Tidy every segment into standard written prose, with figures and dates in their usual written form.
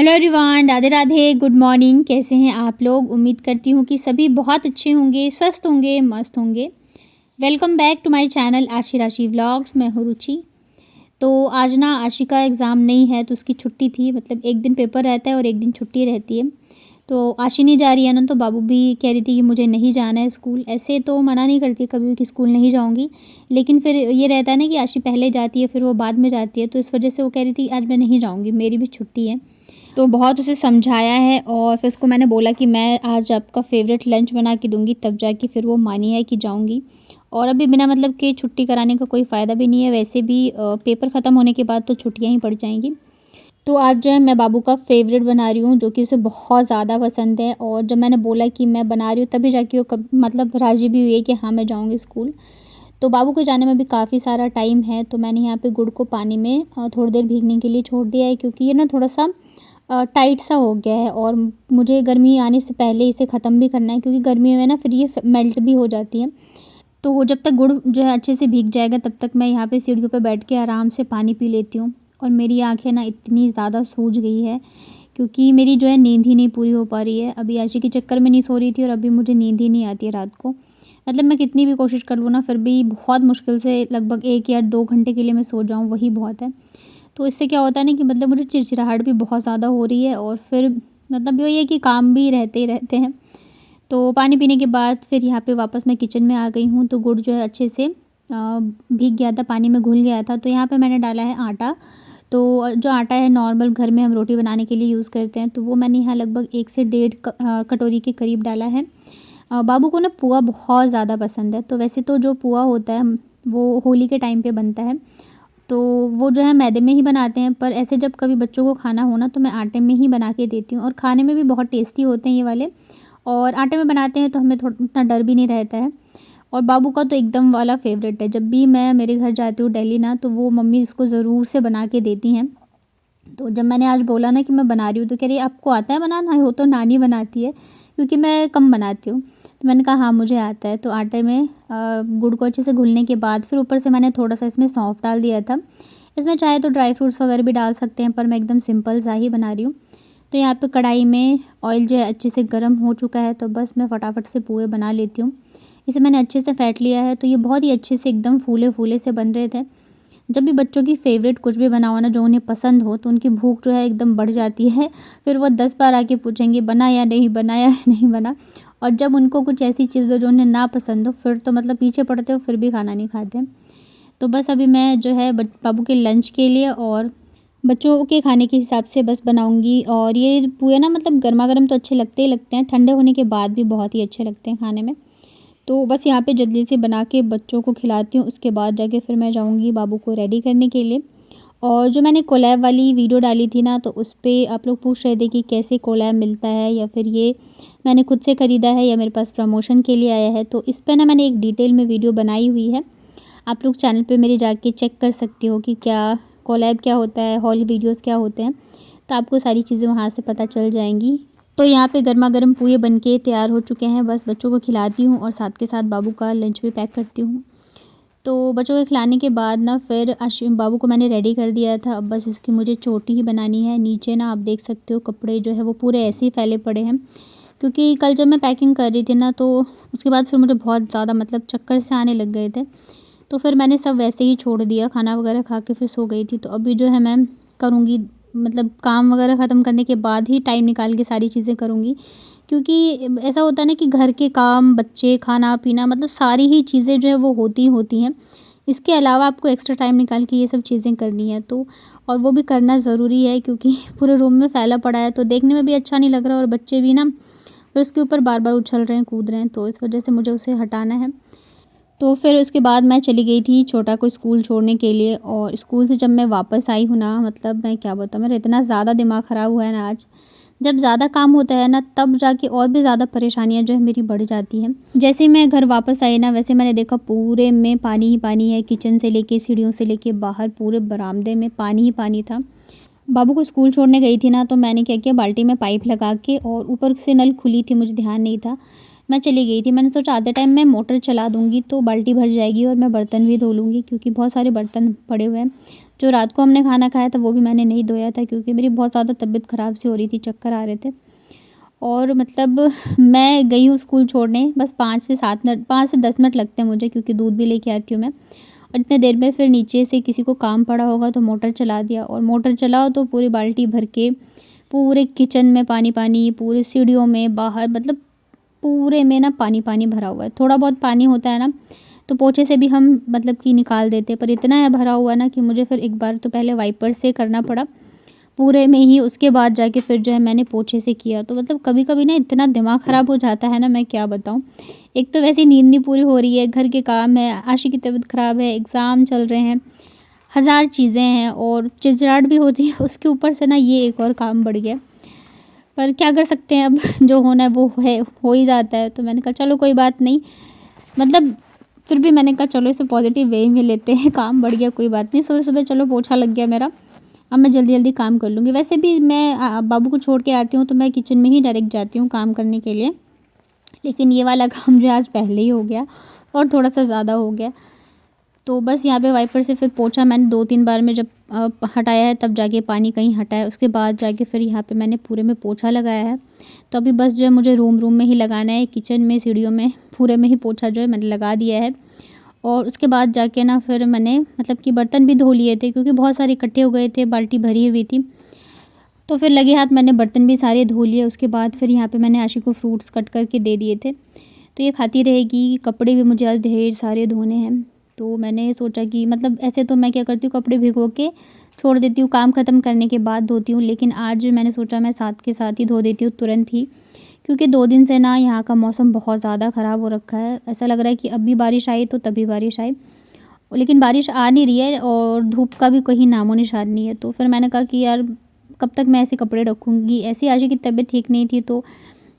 Hello everyone, Radhe Radhe, good morning. कैसे हैं आप लोग? उम्मीद करती हूँ कि सभी बहुत अच्छे होंगे, स्वस्थ होंगे, मस्त होंगे। Welcome back to my channel Aashi Rashi vlogs. मैं हूँ रुचि। तो आज ना आशी का एग्ज़ाम नहीं है, तो उसकी छुट्टी थी। मतलब एक दिन पेपर रहता है और एक दिन छुट्टी रहती है। तो आशी नहीं जा रही है ना, तो बाबू भी कह रही थी कि मुझे नहीं जाना है स्कूल। ऐसे तो मना नहीं करती कभी भी कि स्कूल नहीं जाऊँगी, लेकिन फिर ये रहता है ना कि आशी पहले जाती है फिर वो बाद में जाती है, तो इस वजह से वो कह रही थी आज मैं नहीं जाऊँगी, मेरी भी छुट्टी है। तो बहुत उसे समझाया है और फिर उसको मैंने बोला कि मैं आज आपका फ़ेवरेट लंच बना के दूँगी, तब जाके फिर वो मानी है कि जाऊँगी। और अभी बिना मतलब के छुट्टी कराने का कोई फ़ायदा भी नहीं है। वैसे भी पेपर ख़त्म होने के बाद तो छुट्टियाँ ही पड़ जाएँगी। तो आज जो है मैं बाबू का फ़ेवरेट बना रही हूँ, जो कि उसे बहुत ज़्यादा पसंद है। और जब मैंने बोला कि मैं बना रही हूँ, तभी जाके वो मतलब राज़ी भी हुई है कि हाँ, मैं जाऊँगी स्कूल। तो बाबू को जाने में भी काफ़ी सारा टाइम है, तो मैंने यहाँ पे गुड़ को पानी में थोड़ी देर भीगने के लिए छोड़ दिया है, क्योंकि ये ना थोड़ा-सा टाइट सा हो गया है और मुझे गर्मी आने से पहले इसे ख़त्म भी करना है, क्योंकि गर्मी में ना फिर ये मेल्ट भी हो जाती है। तो जब तक गुड़ जो है अच्छे से भीग जाएगा, तब तक मैं यहाँ पे सीढ़ियों पे बैठ के आराम से पानी पी लेती हूँ। और मेरी आँखें ना इतनी ज़्यादा सूज गई है, क्योंकि मेरी जो है नींद ही नहीं पूरी हो पा रही है। अभी आशी के चक्कर में नहीं सो रही थी और अभी मुझे नींद ही नहीं आती है रात को। मतलब मैं कितनी भी कोशिश कर लूँ ना, फिर भी बहुत मुश्किल से लगभग 1 या 2 घंटे के लिए मैं सो जाऊँ, वही बहुत है। तो इससे क्या होता है ना कि मतलब मुझे चिड़चिड़ाहट भी बहुत ज़्यादा हो रही है और फिर मतलब वही है कि काम भी रहते ही रहते हैं। तो पानी पीने के बाद फिर यहाँ पे वापस मैं किचन में आ गई हूँ। तो गुड़ जो है अच्छे से भीग गया था, पानी में घुल गया था। तो यहाँ पे मैंने डाला है आटा। तो जो आटा है नॉर्मल घर में हम रोटी बनाने के लिए यूज़ करते हैं, तो वो मैंने यहाँ लगभग 1 से डेढ़ कटोरी के करीब डाला है। बाबू को ना पुआ बहुत ज़्यादा पसंद है। तो वैसे तो जो पुआ होता है वो होली के टाइम पे बनता है, तो वो जो है मैदे में ही बनाते हैं। पर ऐसे जब कभी बच्चों को खाना हो ना, तो मैं आटे में ही बना के देती हूँ और खाने में भी बहुत टेस्टी होते हैं ये वाले। और आटे में बनाते हैं तो हमें थोड़ा इतना डर भी नहीं रहता है। और बाबू का तो एकदम वाला फ़ेवरेट है। जब भी मैं मेरे घर जाती हूँ दिल्ली ना, तो वो मम्मी इसको ज़रूर से बना के देती हैं। तो जब मैंने आज बोला ना कि मैं बना रही हूँ, तो कह रही आपको आता है बनाना? वो तो नानी बनाती है, क्योंकि मैं कम बनाती हूँ। तो मैंने कहा हाँ, मुझे आता है। तो आटे में गुड़ को अच्छे से घुलने के बाद फिर ऊपर से मैंने थोड़ा सा इसमें सौंफ डाल दिया था। इसमें चाहे तो ड्राई फ्रूट्स वगैरह भी डाल सकते हैं, पर मैं एकदम सिंपल सा ही बना रही हूँ। तो यहाँ पे कढ़ाई में ऑयल जो है अच्छे से गर्म हो चुका है, तो बस मैं फटाफट से पोहे बना लेती हूँ। इसे मैंने अच्छे से फेंट लिया है, तो ये बहुत ही अच्छे से एकदम फूले फूले से बन रहे थे। जब भी बच्चों की फ़ेवरेट कुछ भी बना हो ना, जो उन्हें पसंद हो, तो उनकी भूख जो है एकदम बढ़ जाती है। फिर वो 10 बार आके पूछेंगे बना या नहीं बना या नहीं बना। और जब उनको कुछ ऐसी चीज़ हो जो उन्हें ना पसंद हो, फिर तो मतलब पीछे पड़ते हो, फिर भी खाना नहीं खाते। तो बस अभी मैं जो है बाबू के लंच के लिए और बच्चों के खाने के हिसाब से बस बनाऊँगी। और ये पोहे ना मतलब गरमा-गरम तो अच्छे लगते ही लगते हैं, ठंडे होने के बाद भी बहुत ही अच्छे लगते हैं खाने में। तो बस यहाँ पे जल्दी से बना के बच्चों को खिलाती हूँ, उसके बाद जाके फिर मैं जाऊँगी बाबू को रेडी करने के लिए। और जो मैंने कोलैब वाली वीडियो डाली थी ना, तो उस पे आप लोग पूछ रहे थे कि कैसे कोलैब मिलता है, या फिर ये मैंने खुद से ख़रीदा है या मेरे पास प्रमोशन के लिए आया है। तो इस पे ना मैंने एक डिटेल में वीडियो बनाई हुई है। आप लोग चैनल पे मेरे जाके चेक कर सकते हो कि क्या कोलैब क्या होता है, हॉल वीडियोज़ क्या होते हैं। तो आपको सारी चीज़ें वहाँ से पता चल जाएँगी। तो यहाँ पे गरमा-गरम पोहे बनके तैयार हो चुके हैं, बस बच्चों को खिलाती हूँ और साथ के साथ बाबू का लंच भी पैक करती हूँ। तो बच्चों को खिलाने के बाद ना फिर बाबू को मैंने रेडी कर दिया था। अब बस इसकी मुझे चोटी ही बनानी है। नीचे ना आप देख सकते हो कपड़े जो है वो पूरे ऐसे ही फैले पड़े हैं, क्योंकि कल जब मैं पैकिंग कर रही थी ना, तो उसके बाद फिर मुझे बहुत ज़्यादा मतलब चक्कर से आने लग गए थे। तो फिर मैंने सब वैसे ही छोड़ दिया, खाना वगैरह खा के फिर सो गई थी। तो अभी जो है मैं करूँगी, मतलब काम वगैरह ख़त्म करने के बाद ही टाइम निकाल के सारी चीज़ें करूँगी, क्योंकि ऐसा होता है ना कि घर के काम, बच्चे, खाना-पीना, मतलब सारी ही चीज़ें जो है वो होती ही होती हैं। इसके अलावा आपको एक्स्ट्रा टाइम निकाल के ये सब चीज़ें करनी है, तो और वो भी करना ज़रूरी है, क्योंकि पूरे रूम में फैला पड़ा है, तो देखने में भी अच्छा नहीं लग रहा और बच्चे भी ना फिर उसके ऊपर बार-बार उछल रहे हैं, कूद रहे हैं, तो इस वजह से मुझे उसे हटाना है। तो फिर उसके बाद मैं चली गई थी छोटा को स्कूल छोड़ने के लिए। और स्कूल से जब मैं वापस आई हूँ ना, मतलब मैं क्या बताऊँ, मेरा इतना ज़्यादा दिमाग ख़राब हुआ है ना आज। जब ज़्यादा काम होता है ना, तब जाके और भी ज़्यादा परेशानियाँ जो है मेरी बढ़ जाती हैं। जैसे ही मैं घर वापस आई ना, वैसे मैंने देखा पूरे में पानी ही पानी है। किचन से लेके सीढ़ियों से लेके बाहर पूरे बरामदे में पानी ही पानी था। बाबू को स्कूल छोड़ने गई थी ना, तो मैंने क्या किया, बाल्टी में पाइप लगा के, और ऊपर से नल खुली थी, मुझे ध्यान नहीं था, मैं चली गई थी। मैंने सोचा आधे टाइम मैं मोटर चला दूँगी तो बाल्टी भर जाएगी और मैं बर्तन भी धो लूँगी, क्योंकि बहुत सारे बर्तन पड़े हुए हैं। जो रात को हमने खाना खाया था वो भी मैंने नहीं धोया था, क्योंकि मेरी बहुत ज़्यादा तबीयत ख़राब सी हो रही थी, चक्कर आ रहे थे। और मतलब मैं गई हूँ स्कूल छोड़ने, बस 5 से 10 मिनट लगते हैं मुझे, क्योंकि दूध भी लेके आती हूँ मैं। और इतने देर में फिर नीचे से किसी को काम पड़ा होगा तो मोटर चला दिया, और मोटर चलाओ तो पूरी बाल्टी भर के पूरे किचन में पानी पानी, पूरे सीढ़ियों में, बाहर, मतलब पूरे में ना पानी पानी भरा हुआ है। थोड़ा बहुत पानी होता है ना तो पोछे से भी हम मतलब कि निकाल देते, पर इतना है भरा हुआ ना कि मुझे फिर एक बार तो पहले वाइपर से करना पड़ा पूरे में ही, उसके बाद जाके फिर जो है मैंने पोछे से किया। तो मतलब कभी कभी ना इतना दिमाग ख़राब हो जाता है ना, मैं क्या बताऊँ। एक तो वैसे नींद नहीं पूरी हो रही है, घर के काम है, आशी की तबीयत ख़राब है, एग्ज़ाम चल रहे हैं, हज़ार चीज़ें हैं और चिड़चिड़ाहट भी होती है, उसके ऊपर से ना ये एक और काम बढ़ गया। पर क्या कर सकते हैं, अब जो होना है वो है, हो ही जाता है। तो मैंने कहा चलो कोई बात नहीं, मतलब फिर भी मैंने कहा चलो इसे पॉजिटिव वे में लेते हैं, काम बढ़ गया कोई बात नहीं, सुबह सुबह चलो पोछा लग गया मेरा, अब मैं जल्दी जल्दी काम कर लूँगी। वैसे भी मैं बाबू को छोड़ के आती हूँ तो मैं किचन में ही डायरेक्ट जाती हूँ काम करने के लिए, लेकिन ये वाला काम जो आज पहले ही हो गया और थोड़ा सा ज़्यादा हो गया। तो बस यहाँ पे वाइपर से फिर पोंछा मैंने 2-3 बार में जब हटाया है तब जाके पानी कहीं हटा है, उसके बाद जाके फिर यहाँ पे मैंने पूरे में पोंछा लगाया है। तो अभी बस जो है मुझे रूम में ही लगाना है, किचन में, सीढ़ियों में, पूरे में ही पोंछा जो है मैंने लगा दिया है। और उसके बाद जाके ना फिर मैंने मतलब कि बर्तन भी धो लिए थे, क्योंकि बहुत सारे इकट्ठे हो गए थे, बाल्टी भरी हुई थी। तो फिर लगे हाथ मैंने बर्तन भी सारे धो लिए। उसके बाद फिर यहाँ पे मैंने आशी को फ्रूट्स कट करके दे दिए थे, तो ये खाती रहेगी। कपड़े भी मुझे आज ढेर सारे धोने हैं, तो मैंने सोचा कि मतलब ऐसे तो मैं क्या करती हूँ, कपड़े भिगो के छोड़ देती हूँ, काम ख़त्म करने के बाद धोती हूँ, लेकिन आज मैंने सोचा मैं साथ के साथ ही धो देती हूँ तुरंत ही, क्योंकि 2 दिन से ना यहाँ का मौसम बहुत ज़्यादा ख़राब हो रखा है। ऐसा लग रहा है कि अभी बारिश आई तो तभी बारिश आई, लेकिन बारिश आ नहीं रही है और धूप का भी कहीं नामो निशान नहीं है। तो फिर मैंने कहा कि यार कब तक मैं ऐसे कपड़े रखूँगी। ऐसी आशी की तबीयत ठीक नहीं थी तो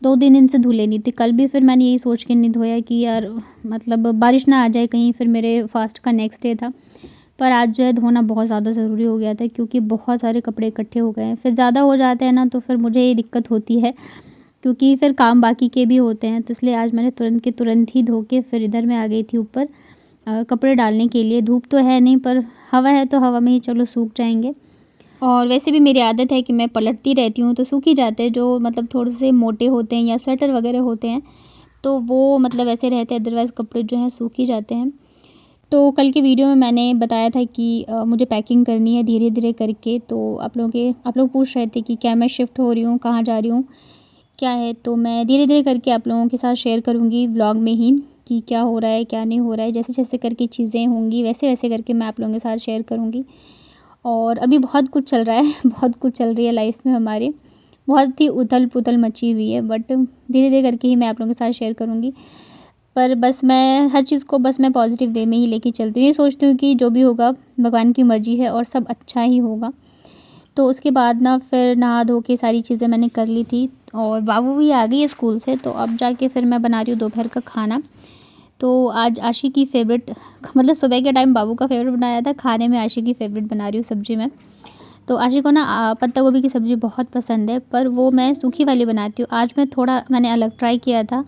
2-3 दिन से धुले नहीं थे। कल भी फिर मैंने यही सोच के नहीं धोया कि यार मतलब बारिश ना आ जाए कहीं, फिर मेरे फास्ट का नेक्स्ट डे था। पर आज जो है धोना बहुत ज़्यादा ज़रूरी हो गया था, क्योंकि बहुत सारे कपड़े इकट्ठे हो गए हैं। फिर ज़्यादा हो जाते हैं ना तो फिर मुझे ये दिक्कत होती है, क्योंकि फिर काम बाकी के भी होते हैं। तो इसलिए आज मैंने तुरंत के तुरंत ही धो के फिर इधर मैं आ गई थी ऊपर कपड़े डालने के लिए। धूप तो है नहीं, पर हवा है तो हवा में ही चलो सूख जाएंगे। और वैसे भी मेरी आदत है कि मैं पलटती रहती हूँ तो सूख ही जाते हैं। जो मतलब थोड़े से मोटे होते हैं या स्वेटर वगैरह होते हैं तो वो मतलब ऐसे रहते हैं, अदरवाइज़ कपड़े जो हैं सूख ही जाते हैं। तो कल की वीडियो में मैंने बताया था कि मुझे पैकिंग करनी है धीरे धीरे करके। तो आप लोग पूछ रहे थे कि क्या मैं शिफ्ट हो रही हूँ, कहाँ जा रही हूँ, क्या है। तो मैं धीरे धीरे करके आप लोगों के साथ शेयर करूँगी व्लॉग में ही कि क्या हो रहा है क्या नहीं हो रहा है। जैसे जैसे करके चीज़ें होंगी वैसे वैसे करके मैं आप लोगों के साथ शेयर करूँगी। और अभी बहुत कुछ चल रहा है बहुत कुछ चल रही है लाइफ में हमारे, बहुत ही उथल-पुथल मची हुई है, बट धीरे-धीरे करके ही मैं आप लोगों के साथ शेयर करूँगी। पर बस मैं हर चीज़ को बस मैं पॉज़िटिव वे में ही लेके चलती हूँ। ये सोचती हूँ कि जो भी होगा भगवान की मर्ज़ी है और सब अच्छा ही होगा। तो उसके बाद ना फिर नहा धो के सारी चीज़ें मैंने कर ली थी और बाबू भी आ गई है स्कूल से। तो अब जाके फिर मैं बना रही हूँ दोपहर का खाना। तो आज आशी की फ़ेवरेट, मतलब सुबह के टाइम बाबू का फ़ेवरेट बनाया था, खाने में आशी की फ़ेवरेट बना रही हूँ सब्ज़ी में। तो आशी को ना पत्ता गोभी की सब्ज़ी बहुत पसंद है, पर वो मैं सूखी वाली बनाती हूँ। आज मैंने अलग ट्राई किया था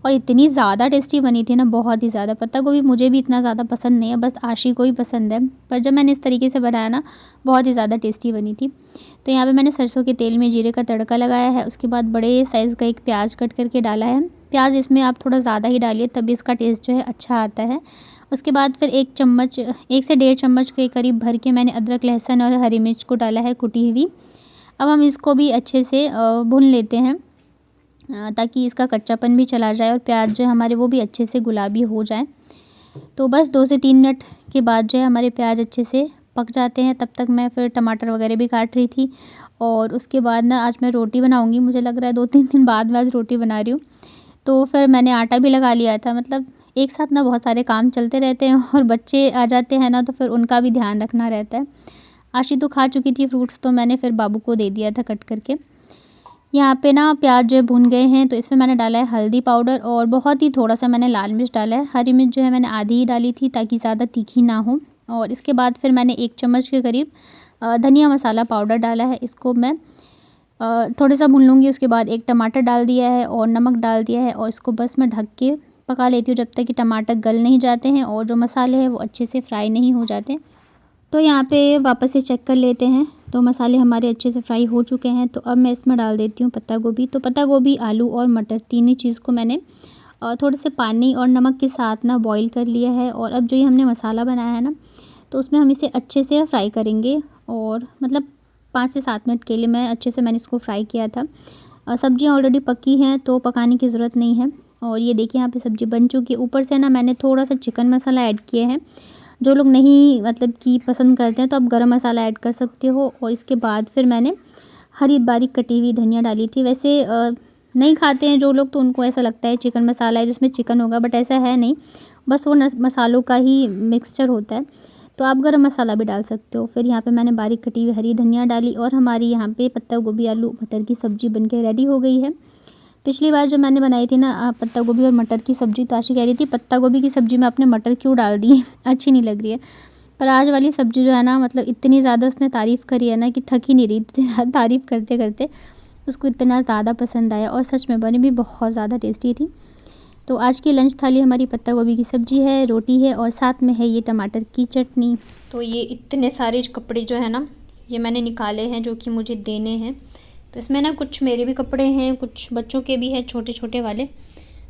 और इतनी ज़्यादा टेस्टी बनी थी ना, बहुत ही ज़्यादा। पत्ता गोभी मुझे भी इतना ज़्यादा पसंद नहीं है, बस आशी को ही पसंद है। पर जब मैंने इस तरीके से बनाया ना, बहुत ही ज़्यादा टेस्टी बनी थी। तो यहाँ पे मैंने सरसों के तेल में जीरे का तड़का लगाया है। उसके बाद बड़े साइज़ का एक प्याज कट करके डाला है। प्याज इसमें आप थोड़ा ज़्यादा ही डालिए, तभी इसका टेस्ट जो है अच्छा आता है। उसके बाद फिर 1 से 1.5 चम्मच के करीब भर के मैंने अदरक, लहसुन और हरी मिर्च को डाला है कुटी हुई। अब हम इसको भी अच्छे से भून लेते हैं ताकि इसका कच्चापन भी चला जाए और प्याज जो है हमारे वो भी अच्छे से गुलाबी हो जाए। तो बस 2 से 3 मिनट के बाद जो है हमारे प्याज अच्छे से पक जाते हैं। तब तक मैं फिर टमाटर वगैरह भी काट रही थी। और उसके बाद ना आज मैं रोटी बनाऊँगी, मुझे लग रहा है 2-3 दिन बाद मैं आज रोटी बना रही हूँ। तो फिर मैंने आटा भी लगा लिया था। मतलब एक साथ ना बहुत सारे काम चलते रहते हैं और बच्चे आ जाते हैं ना तो फिर उनका भी ध्यान रखना रहता है। आशी तो खा चुकी थी फ्रूट्स, तो मैंने फिर बाबू को दे दिया था कट करके। यहाँ पे ना प्याज जो है भुन गए हैं, तो इसमें मैंने डाला है हल्दी पाउडर और बहुत ही थोड़ा सा मैंने लाल मिर्च डाला है। हरी मिर्च जो है मैंने आधी ही डाली थी ताकि ज़्यादा तीखी ना हो। और इसके बाद फिर मैंने 1 चम्मच के करीब धनिया मसाला पाउडर डाला है। इसको मैं थोड़ा सा भून लूँगी। उसके बाद 1 टमाटर डाल दिया है और नमक डाल दिया है और इसको बस मैं ढक के पका लेती हूँ जब तक कि टमाटर गल नहीं जाते हैं और जो मसाले हैं वो अच्छे से फ्राई नहीं हो जाते। तो यहाँ पे वापस से चेक कर लेते हैं। तो मसाले हमारे अच्छे से फ्राई हो चुके हैं। तो अब मैं इसमें डाल देती हूँ पत्ता गोभी। तो पत्ता गोभी, आलू और मटर तीनों चीज़ को मैंने थोड़े से पानी और नमक के साथ ना बॉईल कर लिया है। और अब जो ये हमने मसाला बनाया है ना, तो उसमें हम इसे अच्छे से फ्राई करेंगे। और मतलब 5 से 7 मिनट के लिए मैंने इसको फ्राई किया था। सब्जियाँ ऑलरेडी पकी हैं तो पकाने की ज़रूरत नहीं है। और ये देखिए यहाँ पे सब्ज़ी बन चुकी है। ऊपर से ना मैंने थोड़ा सा चिकन मसाला ऐड किया है। जो लोग नहीं मतलब कि पसंद करते हैं तो आप गरम मसाला ऐड कर सकते हो। और इसके बाद फिर मैंने हरी बारीक कटी हुई धनिया डाली थी। वैसे नहीं खाते हैं जो लोग तो उनको ऐसा लगता है चिकन मसाला है जिसमें चिकन होगा, बट ऐसा है नहीं, बस वो मसालों का ही मिक्सचर होता है। तो आप गरम मसाला भी डाल सकते हो। फिर यहाँ पे मैंने बारीक कटी हुई हरी धनिया डाली और हमारी यहाँ पे पत्ता गोभी आलू मटर की सब्ज़ी बनके रेडी हो गई है। पिछली बार जब मैंने बनाई थी ना पत्ता गोभी और मटर की सब्ज़ी, तो आशी कह रही थी पत्ता गोभी की सब्ज़ी में आपने मटर क्यों डाल दिए, अच्छी नहीं लग रही है। पर आज वाली सब्ज़ी जो है ना, मतलब इतनी ज़्यादा उसने तारीफ़ करी है ना कि थक ही नहीं रही थी तारीफ़ करते करते। उसको इतना ज़्यादा पसंद आया और सच में बनी भी बहुत ज़्यादा टेस्टी थी। तो आज की लंच थाली हमारी पत्ता गोभी की सब्ज़ी है, रोटी है और साथ में है ये टमाटर की चटनी। तो ये इतने सारे कपड़े जो है ना, ये मैंने निकाले हैं जो कि मुझे देने हैं। तो इसमें ना कुछ मेरे भी कपड़े हैं, कुछ बच्चों के भी हैं छोटे छोटे वाले।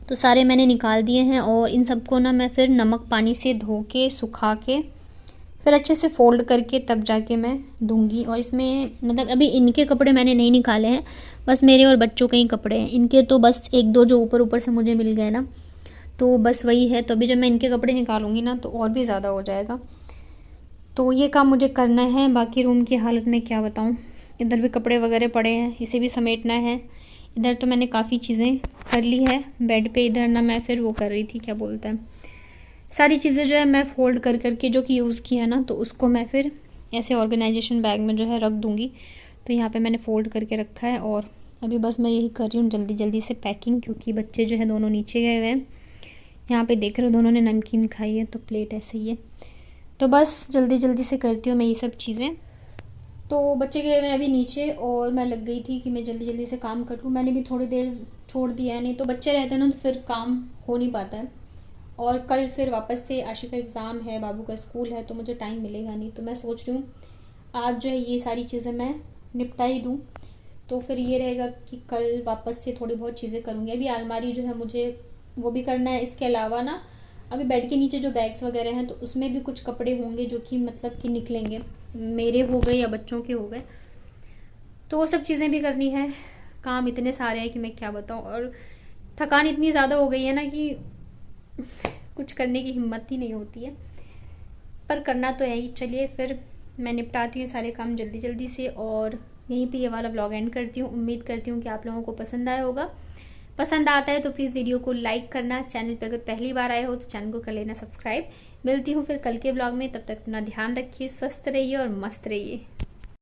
तो सारे मैंने निकाल दिए हैं और इन सबको ना मैं फिर नमक पानी से धो के सुखा के फिर अच्छे से फ़ोल्ड करके तब जाके मैं दूंगी। और इसमें मतलब अभी इनके कपड़े मैंने नहीं निकाले हैं, बस मेरे और बच्चों के ही कपड़े हैं। इनके तो बस 1-2 जो ऊपर ऊपर से मुझे मिल गए ना, तो बस वही है। तो अभी जब मैं इनके कपड़े निकालूंगी ना तो और भी ज़्यादा हो जाएगा। तो ये काम मुझे करना है। बाकी रूम की हालत में क्या बताऊँ, इधर भी कपड़े वगैरह पड़े हैं, इसे भी समेटना है। इधर तो मैंने काफ़ी चीज़ें कर ली है बेड पे। इधर ना मैं फिर वो कर रही थी, क्या बोलते हैं, सारी चीज़ें जो है मैं फ़ोल्ड कर करके जो कि यूज़ की है ना, तो उसको मैं फिर ऐसे ऑर्गेनाइजेशन बैग में जो है रख दूँगी। तो यहाँ पे मैंने फ़ोल्ड करके रखा है और अभी बस मैं यही कर रही हूँ जल्दी जल्दी से पैकिंग, क्योंकि बच्चे जो है दोनों नीचे गए हुए हैं। यहाँ पे देख रहे हो दोनों ने नमकीन खाई है, तो प्लेट ऐसे ही है। तो बस जल्दी जल्दी से करती हूँ मैं ये सब चीज़ें। तो बच्चे गए हुए हैं अभी नीचे और मैं लग गई थी कि मैं जल्दी जल्दी से काम कर लूँ। मैंने भी थोड़ी देर छोड़ दिया है, नहीं तो बच्चे रहते हैं ना तो फिर काम हो नहीं पाता है। और कल फिर वापस से आशी का एग्ज़ाम है, बाबू का स्कूल है, तो मुझे टाइम मिलेगा नहीं। तो मैं सोच रही हूँ आज जो है ये सारी चीज़ें मैं निपटा ही दूँ। तो फिर ये रहेगा कि कल वापस से थोड़ी बहुत चीज़ें करूँगी। अभी अलमारी जो है मुझे वो भी करना है। इसके अलावा ना अभी बेड के नीचे जो बैग्स वगैरह हैं तो उसमें भी कुछ कपड़े होंगे जो कि मतलब कि निकलेंगे, मेरे हो गए या बच्चों के हो गए। तो वो सब चीज़ें भी करनी है। काम इतने सारे हैं कि मैं क्या बताऊँ। और थकान इतनी ज़्यादा हो गई है ना कि कुछ करने की हिम्मत ही नहीं होती है, पर करना तो है ही। चलिए फिर मैं निपटाती हूँ सारे काम जल्दी जल्दी से और यहीं पे ये वाला व्लॉग एंड करती हूँ। उम्मीद करती हूँ कि आप लोगों को पसंद आया होगा। पसंद आता है तो प्लीज़ वीडियो को लाइक करना। चैनल पे अगर पहली बार आए हो तो चैनल को कर लेना सब्सक्राइब। मिलती हूँ फिर कल के व्लॉग में, तब तक अपना ध्यान रखिए, स्वस्थ रहिए और मस्त रहिए।